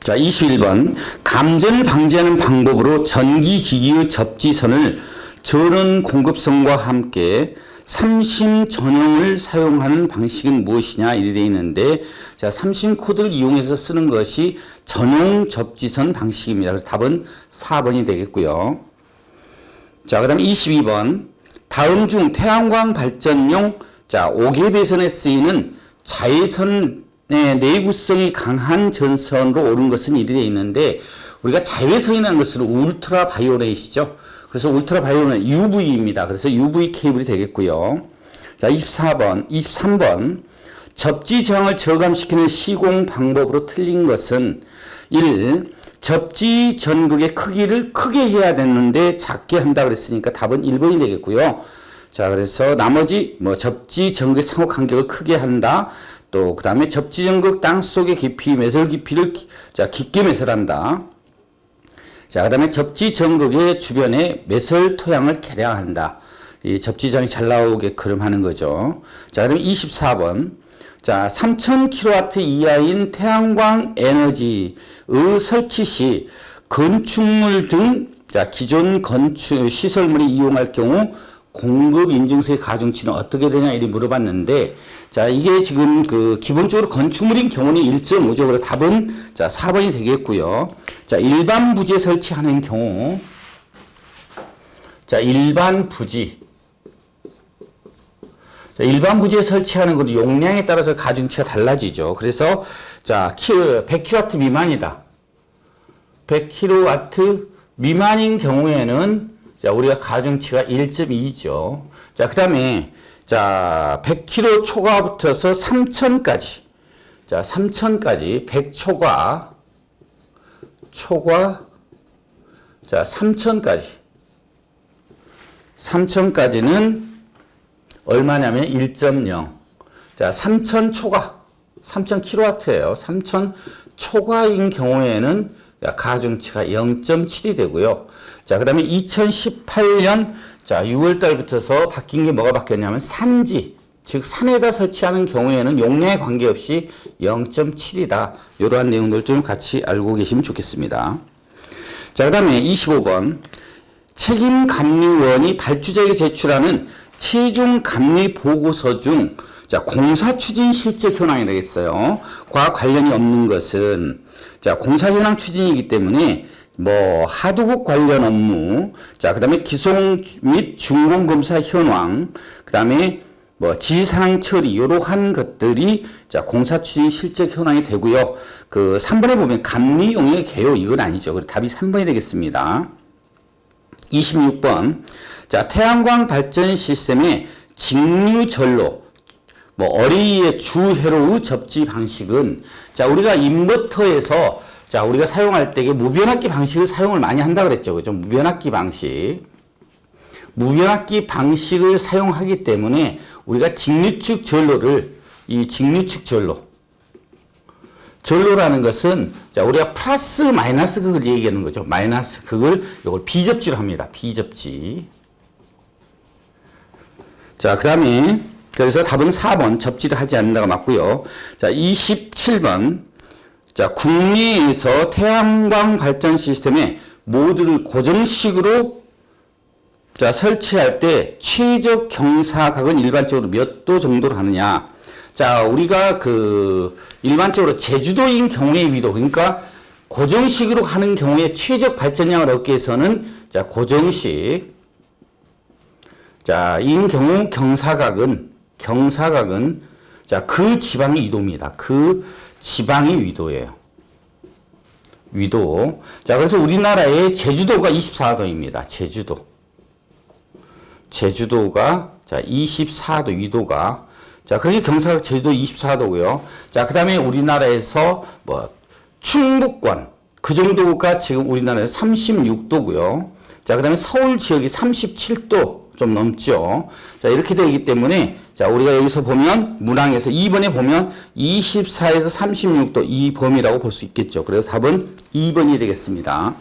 자, 21번. 감전을 방지하는 방법으로 전기기기의 접지선을 저런 공급선과 함께 삼심 전용을 사용하는 방식은 무엇이냐 이렇게 되어 있는데, 자, 삼심 코드를 이용해서 쓰는 것이 전용 접지선 방식입니다. 그래서 답은 4번이 되겠고요. 자, 그 다음에 22번. 다음 중 태양광 발전용, 자, 5개 쓰이는 자외선의 내구성이 강한 전선으로 오른 것은 이리 되어 있는데, 우리가 자외선이라는 것은 울트라 바이오렛이죠. 그래서 울트라 바이오렛 UV입니다. 그래서 UV 케이블이 되겠고요. 자, 23번. 접지 저항을 저감시키는 시공 방법으로 틀린 것은 1. 접지 전극의 크기를 크게 해야 되는데 작게 한다 그랬으니까 답은 1번이 되겠고요. 자, 그래서 나머지 접지 전극의 상호 간격을 크게 한다. 또 그 다음에 접지 전극 땅 속의 깊이, 매설 깊이를 깊게 매설한다. 자, 그 다음에 접지 전극의 주변에 매설 토양을 개량한다. 이 접지장이 잘 나오게끔 하는 거죠. 자, 그 다음에 24번. 자, 3000kW 이하인 태양광 에너지의 설치 시 건축물 등 기존 건축 시설물이 이용할 경우 공급 인증서의 가중치는 어떻게 되냐 이렇게 물어봤는데, 자, 이게 지금 기본적으로 건축물인 경우는 1.5죠. 그래서 답은 4번이 되겠고요. 자, 일반 부지에 설치하는 경우, 자, 일반 부지에 설치하는 것 용량에 따라서 가중치가 달라지죠. 그래서 자, 100kW 미만이다. 100kW 미만인 경우에는 자, 우리가 가중치가 1.2죠. 자, 그다음에 자, 100kW 초과부터서 3000까지. 자, 3000까지 100초과 자, 3000까지는 얼마냐면 1.0. 자, 3000 초과. 3000kW예요. 3000 초과인 경우에는 가중치가 0.7이 되고요. 자, 그다음에 2018년 자, 6월 달부터서 바뀐 게 뭐가 바뀌었냐면 산지, 즉 산에다 설치하는 경우에는 용량에 관계없이 0.7이다. 이러한 내용들 좀 같이 알고 계시면 좋겠습니다. 자, 그다음에 25번. 책임 감리원이 발주자에게 제출하는 최종 감리 보고서 중 자, 공사 추진 실적 현황이 되겠어요. 과 관련이 없는 것은 자, 공사 현황 추진이기 때문에 하도급 관련 업무, 자, 그다음에 기송 및 준공 검사 현황, 그다음에 지시사항 처리 이러한 것들이 자, 공사 추진 실적 현황이 되고요. 3번에 보면 감리 용역의 개요 이건 아니죠. 그래서 답이 3번이 되겠습니다. 26번. 자, 태양광 발전 시스템의 직류 전로, 어레이의 주회로의 접지 방식은 자, 우리가 인버터에서 자, 우리가 사용할 때 무변압기 방식을 사용을 많이 한다 그랬죠. 그죠? 무변압기 방식을 사용하기 때문에 우리가 직류축 전로를 전로라는 것은 자, 우리가 플러스 마이너스 극을 얘기하는 거죠. 마이너스 극을 이걸 비접지로 합니다. 비접지. 자, 그다음에 그래서 답은 4번 접지를 하지 않는다가 맞고요. 자, 27번. 자, 국내에서 태양광 발전 시스템의 모듈을 고정식으로 자, 설치할 때 최적 경사각은 일반적으로 몇 도 정도로 하느냐. 자, 우리가 일반적으로 제주도인 경우의 위도, 그러니까 고정식으로 하는 경우에 최적 발전량을 얻기 위해서는 자, 고정식. 자, 인 경우 경사각은 자, 그 지방의 위도입니다. 그 지방의 위도예요. 위도. 자, 그래서 우리나라의 제주도가 24도입니다. 제주도가 자, 24도 위도가. 자, 그게 경사각 제주도 24도고요. 자, 그다음에 우리나라에서 충북권 그 정도가 지금 우리나라에서 36도고요. 자, 그다음에 서울 지역이 37도 좀 넘죠. 자, 이렇게 되기 때문에 자, 우리가 여기서 보면 문항에서 2번에 보면 24에서 36도 이 범위라고 볼 수 있겠죠. 그래서 답은 2번이 되겠습니다.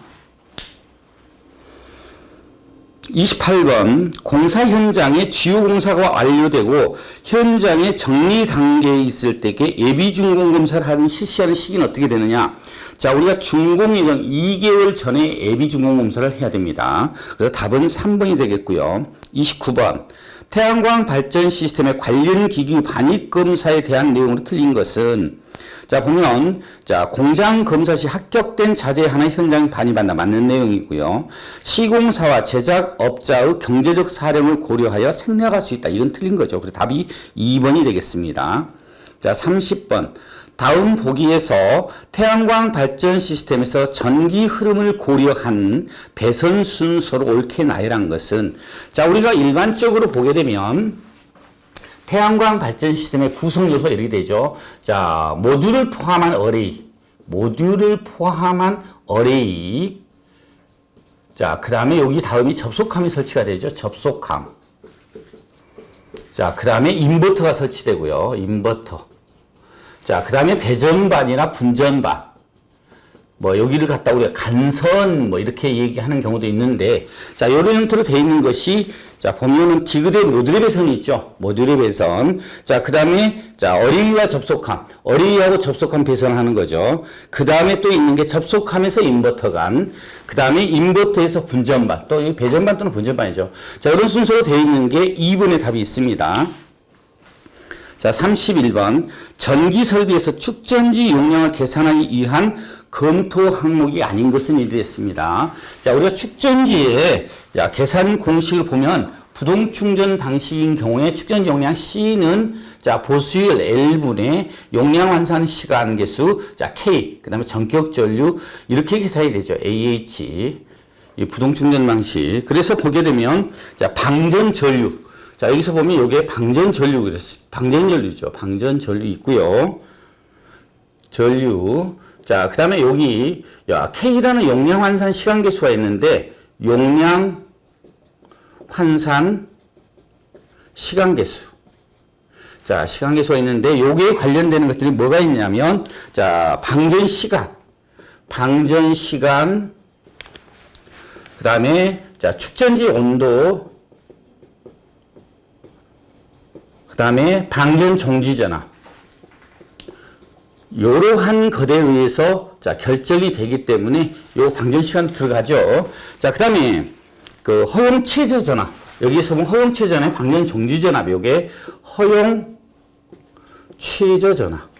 28번 공사 현장에 주요 공사가 완료되고 현장에 정리 단계에 있을 때에 예비 준공 검사를 실시하는 시기는 어떻게 되느냐? 자, 우리가 준공 예정 2개월 전에 예비 준공 검사를 해야 됩니다. 그래서 답은 3번이 되겠고요. 29번 태양광 발전 시스템의 관련 기기 반입 검사에 대한 내용으로 틀린 것은, 자, 보면, 자, 공장 검사 시 합격된 자재 하나 현장 반입한다. 맞는 내용이고요. 시공사와 제작업자의 경제적 사령을 고려하여 생략할 수 있다. 이건 틀린 거죠. 그래서 답이 2번이 되겠습니다. 자, 30번. 다음 보기에서 태양광 발전 시스템에서 전기 흐름을 고려한 배선 순서로 옳게 나열한 것은, 자, 우리가 일반적으로 보게 되면 태양광 발전 시스템의 구성 요소가 이렇게 되죠. 자, 모듈을 포함한 어레이. 자, 그 다음에 여기 다음이 접속함이 설치가 되죠. 접속함. 자, 그 다음에 인버터가 설치되고요. 인버터. 자, 그 다음에 배전반이나 분전반. 뭐, 여기를 갖다 우리가 간선, 뭐, 이렇게 얘기하는 경우도 있는데, 자, 이런 형태로 되어 있는 것이, 자, 보면은 디귿의 모듈의 배선이 있죠. 모듈의 배선. 자, 그 다음에, 자, 어레이와 접속함. 어레이하고 접속함 배선하는 거죠. 그 다음에 또 있는 게 접속함에서 인버터 간. 그 다음에 인버터에서 분전반. 또 이 배전반 또는 분전반이죠. 자, 이런 순서로 되어 있는 게 2번의 답이 있습니다. 자, 31번. 전기 설비에서 축전지 용량을 계산하기 위한 검토 항목이 아닌 것은 이리 됐습니다. 자, 우리가 축전지의 계산 공식을 보면 부동 충전 방식인 경우에 축전지 용량 C는 자, 보수율 L분의 용량 환산 시간 개수 자, K, 그 다음에 전격 전류 이렇게 계산이 되죠. AH. 이 부동 충전 방식. 그래서 보게 되면 자, 방전 전류. 자, 여기서 보면 이게 방전 전류 그랬어요. 방전 전류죠. 방전 전류 있고요. 전류. 자, 그 다음에 여기 K라는 용량 환산 시간 개수가 있는데 용량 환산 시간 개수. 자, 시간 개수가 있는데 여기에 관련되는 것들이 뭐가 있냐면 자, 방전 시간. 그 다음에 자, 축전지 온도. 그 다음에 방전 정지 전압. 이러한 것에 의해서 자, 결정이 되기 때문에 요 방전 시간 들어가죠. 자, 그 다음에 그 허용 최저 전압. 여기에서 보면 허용 최저 전압, 방전 정지 전압. 요게 허용 최저 전압.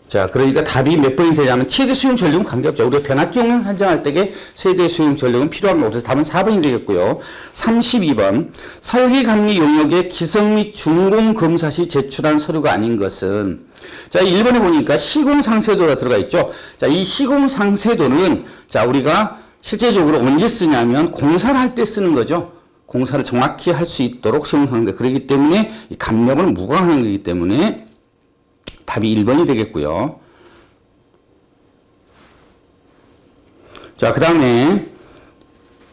자, 그러니까 답이 몇 번이 되냐면 최대 수용 전력은 관계없죠. 우리가 변압기 용량 산정할 때에 최대 수용 전력은 필요한 거고 그래서 답은 4번이 되겠고요. 32번 설계 감리 용역의 기성 및 준공 검사 시 제출한 서류가 아닌 것은, 자, 1번에 보니까 시공 상세도가 들어가 있죠. 자, 이 시공 상세도는 자, 우리가 실제적으로 언제 쓰냐면 공사를 할 때 쓰는 거죠. 공사를 정확히 할 수 있도록 시공 상세도. 그렇기 때문에 이 감력을 무관하는 거기 때문에 답이 1번이 되겠고요. 자, 그 다음에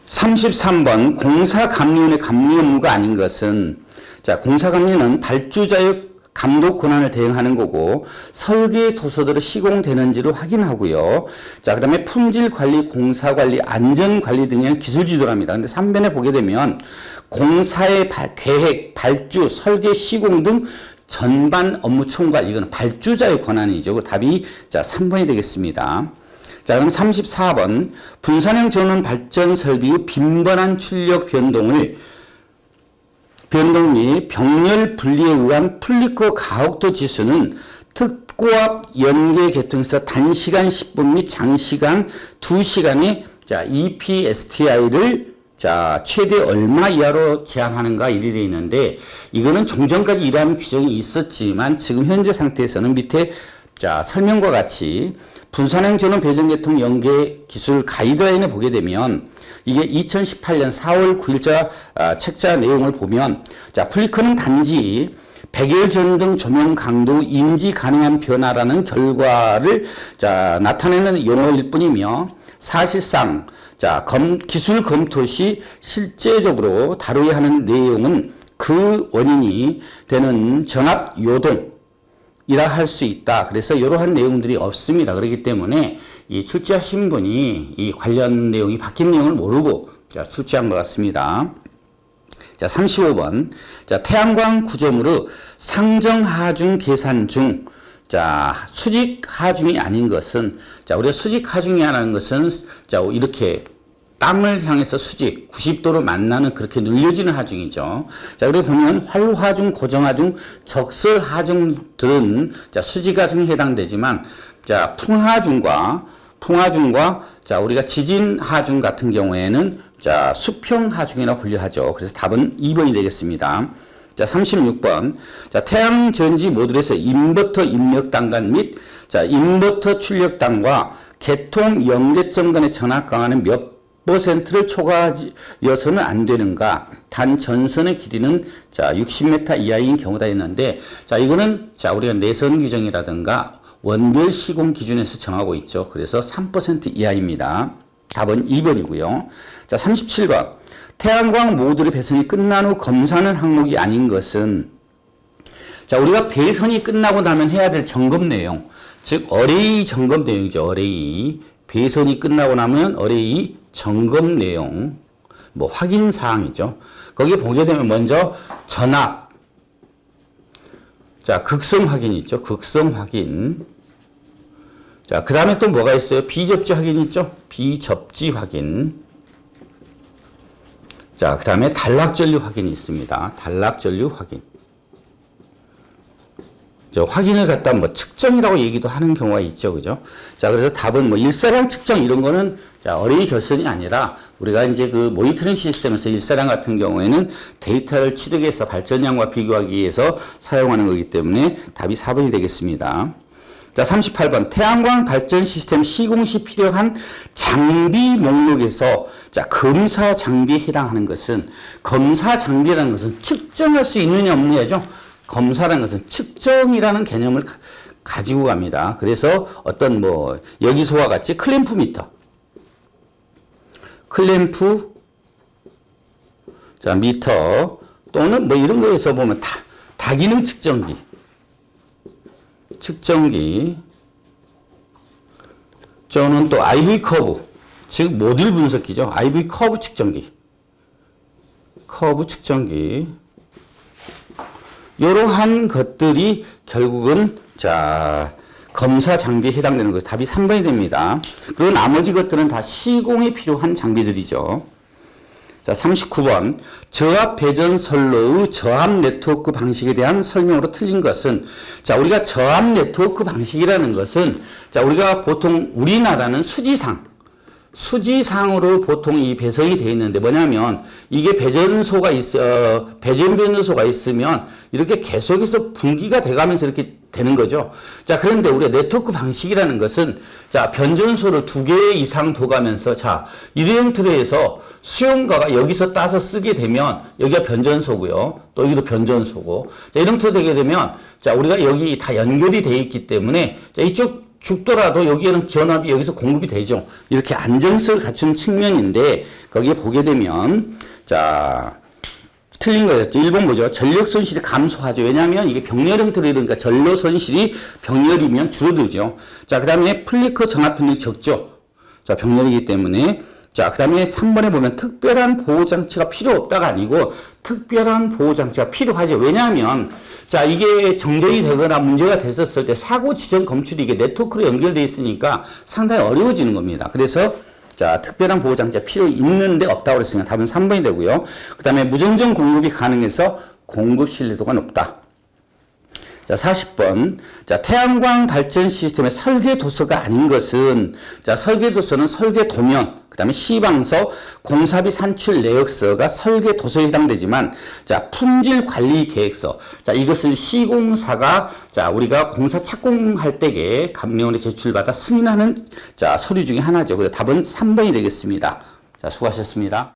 33번 공사감리원의 감리 업무가 아닌 것은, 자, 공사감리는 발주자의 감독 권한을 대행하는 거고 설계 도서대로 시공되는지를 확인하고요. 자, 그 다음에 품질관리, 공사관리, 안전관리 등의 기술 지도를 합니다. 근데 3번에 보게 되면 공사의 계획, 발주, 설계, 시공 등 전반 업무 총괄, 이거는 발주자의 권한이죠. 그 답이 자, 3번이 되겠습니다. 자, 그럼 34번 분산형 전원 발전 설비의 빈번한 출력 변동 및 병렬 분리에 의한 플리커 가혹도 지수는 특고압 연계 계통에서 단시간 10분 및 장시간 2시간의 자, EPSTI를 자, 최대 얼마 이하로 제한하는가 이리 되어 있는데 이거는 종전까지 이러한 규정이 있었지만 지금 현재 상태에서는 밑에 자, 설명과 같이 분산형 전원 배전 계통 연계 기술 가이드라인을 보게 되면 이게 2018년 4월 9일자 책자 내용을 보면 자, 플리커는 단지 백열 전등 조명 강도 인지 가능한 변화라는 결과를 자, 나타내는 용어일 뿐이며 사실상 자, 기술 검토 시 실제적으로 다루어야 하는 내용은 그 원인이 되는 전압 요동이라 할 수 있다. 그래서 이러한 내용들이 없습니다. 그렇기 때문에 이 출제하신 분이 이 관련 내용이 바뀐 내용을 모르고 자, 출제한 것 같습니다. 자, 35번. 자, 태양광 구조물의 상정하중 계산 중, 자, 수직 하중이 아닌 것은, 자, 우리가 수직 하중이 아닌 것은, 자, 이렇게 땅을 향해서 수직 90도로 만나는 그렇게 눌려지는 하중이죠. 자, 그래 보면 활하중, 고정하중, 적설하중들은 자, 수직하중에 해당되지만, 자, 풍하중과 자, 우리가 지진하중 같은 경우에는 자, 수평하중이라고 분류하죠. 그래서 답은 2번이 되겠습니다. 자, 36번. 자, 태양전지 모듈에서 인버터 입력 단간 및 자, 인버터 출력 단과 개통 연계점 간의 전압 강화는 몇 %를 초과하여서는 안 되는가? 단 전선의 길이는 자, 60m 이하인 경우다 했는데, 자, 이거는 자, 우리가 내선 규정이라든가 원별 시공 기준에서 정하고 있죠. 그래서 3% 이하입니다. 답은 2번이고요. 자, 37번. 태양광 모듈의 배선이 끝난 후 검사하는 항목이 아닌 것은, 자, 우리가 배선이 끝나고 나면 해야 될 점검 내용, 즉 어레이 점검 내용이죠. 어레이. 배선이 끝나고 나면 어레이 점검 내용, 뭐 확인 사항이죠. 거기 보게 되면 먼저 전압, 자, 극성 확인 있죠. 극성 확인. 자, 그 다음에 또 뭐가 있어요? 비접지 확인 있죠? 비접지 확인. 자, 그 다음에 단락전류 확인이 있습니다. 단락전류 확인. 저 확인을 갖다 뭐 측정이라고 얘기도 하는 경우가 있죠. 그죠? 자, 그래서 답은 뭐 일사량 측정 이런 거는 자, 어레이 결선이 아니라 우리가 이제 그 모니터링 시스템에서 일사량 같은 경우에는 데이터를 취득해서 발전량과 비교하기 위해서 사용하는 거기 때문에 답이 4번이 되겠습니다. 자, 38번. 태양광 발전 시스템 시공 시 필요한 장비 목록에서 자, 검사 장비에 해당하는 것은, 검사 장비라는 것은 측정할 수 있느냐 없느냐죠. 검사라는 것은 측정이라는 개념을 가지고 갑니다. 그래서 어떤 뭐 여기서와 같이 클램프 미터, 클램프 자, 미터 또는 뭐 이런 거에서 보면 다기능 측정기, 저는 또 IV 커브, 즉 모듈 분석기죠. IV 커브 측정기, 이러한 것들이 결국은 자, 검사 장비에 해당되는 것이 답이 3번이 됩니다. 그리고 나머지 것들은 다 시공에 필요한 장비들이죠. 자, 39번. 저압 배전 선로의 저압 네트워크 방식에 대한 설명으로 틀린 것은, 자, 우리가 저압 네트워크 방식이라는 것은, 자, 우리가 보통 우리나라는 수지상으로 보통 이 배선이 되어 있는데 뭐냐면 이게 배전소가 배전 변조소가 있으면 이렇게 계속해서 분기가 돼가면서 이렇게 되는 거죠. 자, 그런데 우리가 네트워크 방식이라는 것은 자, 변전소를 2개 이상 둬가면서 자, 일회용 트레이에서 수용가가 여기서 따서 쓰게 되면 여기가 변전소고요. 또 여기도 변전소고. 자, 이런 틀 되게 되면 자, 우리가 여기 다 연결이 되어 있기 때문에 자, 이쪽 죽더라도 여기에는 전압이 여기서 공급이 되죠. 이렇게 안정성을 갖춘 측면인데 거기에 보게 되면 자, 틀린 거였죠. 1번 뭐죠? 전력 손실이 감소하죠. 왜냐하면 이게 병렬형 트레이니까 전력 손실이 병렬이면 줄어들죠. 자, 그 다음에 플리커 정압 편력이 적죠. 자, 병렬이기 때문에. 자, 그 다음에 3번에 보면 특별한 보호장치가 필요 없다가 아니고 특별한 보호장치가 필요하죠. 왜냐하면 자, 이게 정전이 되거나 문제가 됐었을 때 사고 지정 검출이 이게 네트워크로 연결되어 있으니까 상당히 어려워지는 겁니다. 그래서 자, 특별한 보호장치가 필요 있는데 없다고 그랬으니까 답은 3번이 되고요. 그 다음에 무정전 공급이 가능해서 공급 신뢰도가 높다. 자, 40번. 자, 태양광 발전 시스템의 설계 도서가 아닌 것은, 자, 설계 도서는 설계 도면, 그 다음에 시방서, 공사비 산출 내역서가 설계 도서에 해당되지만, 자, 품질 관리 계획서. 자, 이것은 시공사가, 자, 우리가 공사 착공할 때에 감면원에 제출받아 승인하는, 자, 서류 중에 하나죠. 그래서 답은 3번이 되겠습니다. 자, 수고하셨습니다.